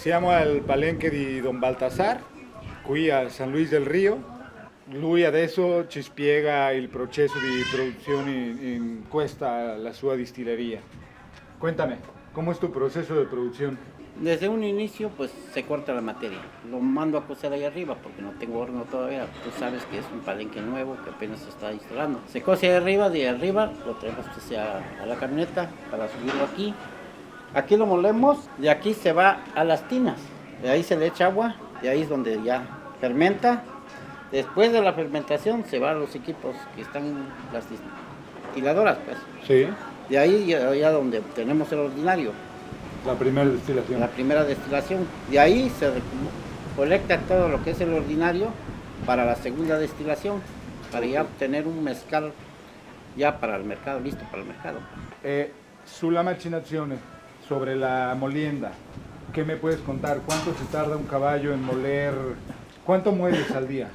Siamo al Palenque di Don Baltasar, qui a San Luis del Rio. Lui adesso ci spiega il processo di produzione in questa, la sua distillería. Cuéntame, ¿cómo es tu proceso de producción? Desde un inicio pues se corta la materia, lo mando a cocer ahí arriba porque no tengo horno todavía, tú sabes que es un palenque nuevo que apenas se está instalando. Se cose ahí arriba, de arriba lo traemos pues, a la camioneta para subirlo aquí. Aquí lo molemos, de aquí se va a las tinas, de ahí se le echa agua, de ahí es donde ya fermenta. Después de la fermentación se va a los equipos que están las destiladoras pues. Sí. De ahí ya donde tenemos el ordinario. La primera destilación. La primera destilación. De ahí se colecta todo lo que es el ordinario para la segunda destilación, para ya obtener un mezcal ya para el mercado, listo para el mercado. Sulla macinazione, sobre la molienda, ¿qué me puedes contar? ¿Cuánto se tarda un caballo en moler? ¿Cuánto mueles al día?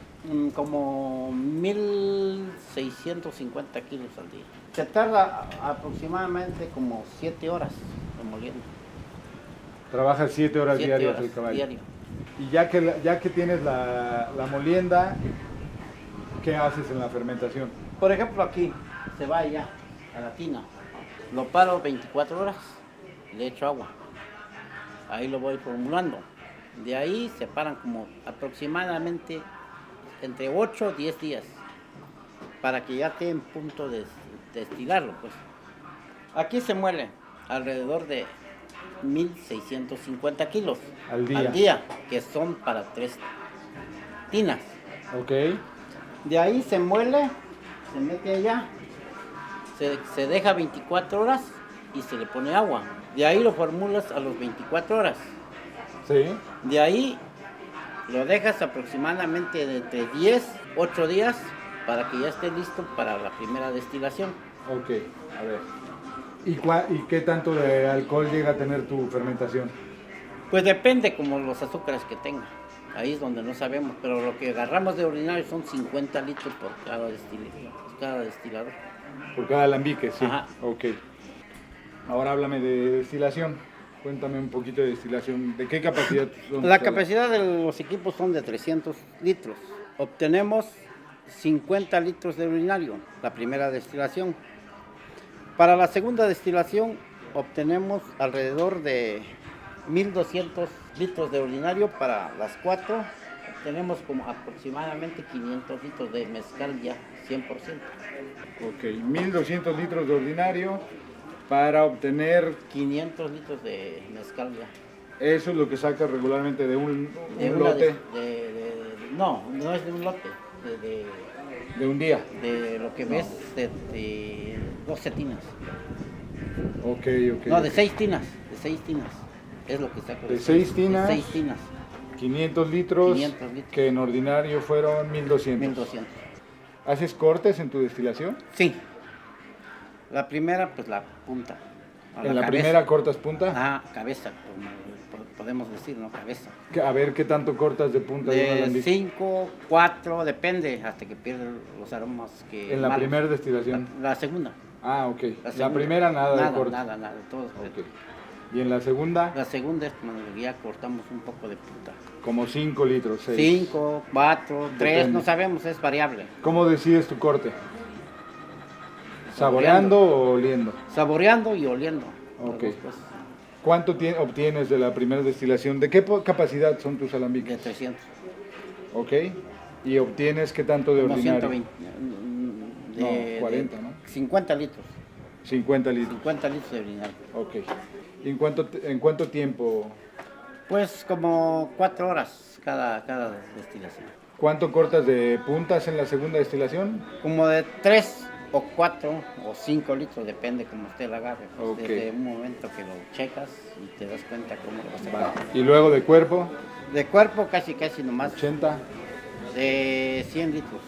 Como 1.650 kilos al día. Se tarda aproximadamente como 7 horas moliendo. Trabajas 7 horas 7 diarias horas el caballo. diario. Y ya que tienes la molienda, ¿qué haces en la fermentación? Por ejemplo aquí, se va ya a la tina. Lo paro 24 horas, le echo agua. Ahí lo voy formulando. De ahí se paran como aproximadamente entre 8 o 10 días para que ya esté en punto de destilarlo. Pues. Aquí se muele alrededor de 1.650 kilos Al día, que son para 3 tinas. Ok. De ahí se muele, se mete allá, se deja 24 horas y se le pone agua. De ahí lo formulas a los 24 horas. Sí. De ahí lo dejas aproximadamente de entre 10, 8 días para que ya esté listo para la primera destilación. Ok, a ver. ¿Y qué tanto de alcohol llega a tener tu fermentación? Pues depende como los azúcares que tenga. Ahí es donde no sabemos, pero lo que agarramos de ordinario son 50 litros por cada destilador. Por cada alambique, sí. Ajá. Ok. Ahora háblame de destilación. Cuéntame un poquito de destilación. ¿De qué capacidad son? La capacidad de los equipos son de 300 litros. Obtenemos 50 litros de ordinario, la primera destilación. Para la segunda destilación obtenemos alrededor de 1.200 litros de ordinario. Para las 4 obtenemos como aproximadamente 500 litros de mezcal ya, 100%. Ok, 1.200 litros de ordinario para obtener... 500 litros de mezcal ya. Eso es lo que sacas regularmente de un De lote. No es de un lote, De un día. de lo que ves de 12 tinas. Ok. No, de 6 tinas, es lo que saco. De 6 tinas. De 6 tinas, 500 litros, 500 litros. que en ordinario fueron 1.200. 1.200. ¿Haces cortes en tu destilación? Sí. La primera, pues la punta. ¿En la primera cortas punta? Ah, cabeza, como podemos decir, ¿no? Cabeza. A ver, ¿qué tanto cortas de punta de un De alambique? 5, 4, depende, hasta que pierden los aromas que... En la malos. primera destilación. La segunda. Ah, ok. La segunda. primera nada de corte. Nada, todo es Ok. ¿Y en la segunda? La segunda es cuando ya cortamos un poco de punta. Como 5 litros, 6. 5, 4, 3, Depende. no sabemos, es variable. ¿Cómo decides tu corte? ¿Saboreando o oliendo? Saboreando y oliendo. Ok. Las dos cosas. ¿Cuánto obtienes de la primera destilación? ¿De qué capacidad son tus De alambiques? 300. Ok. ¿Y obtienes qué tanto de Como ordinario? 120. No, 40, ¿no? 50 litros. 50 litros. 50 litros de ordinario. Ok. ¿Y en cuánto tiempo? Pues como 4 horas cada destilación. ¿Cuánto cortas de puntas en la segunda destilación? Como de 3 o 4 o 5 litros, depende como usted la agarre. Pues Ok. desde un momento que lo checas y te das cuenta cómo lo vas a Va. agarrar. ¿Y luego de cuerpo? De cuerpo casi nomás 80, de 100 litros.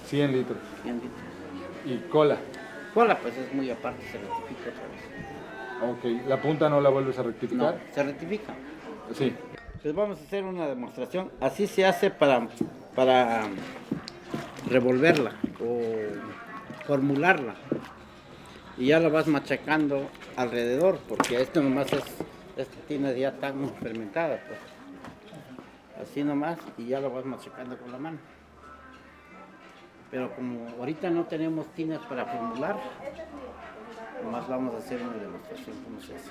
100 litros. 100 litros. ¿Y cola? Cola pues es muy aparte, se rectifica otra vez. Ok. ¿La punta no la vuelves a rectificar? No, se rectifica. Sí. Pues vamos a hacer una demostración. Así se hace para revolverla o formularla. Y ya la vas machacando alrededor, porque esto nomás es esta tina ya está muy fermentada, pues. Así nomás, y ya lo vas machacando con la mano. Pero como ahorita no tenemos tinas para formular, nomás vamos a hacer una demostración cómo se hace.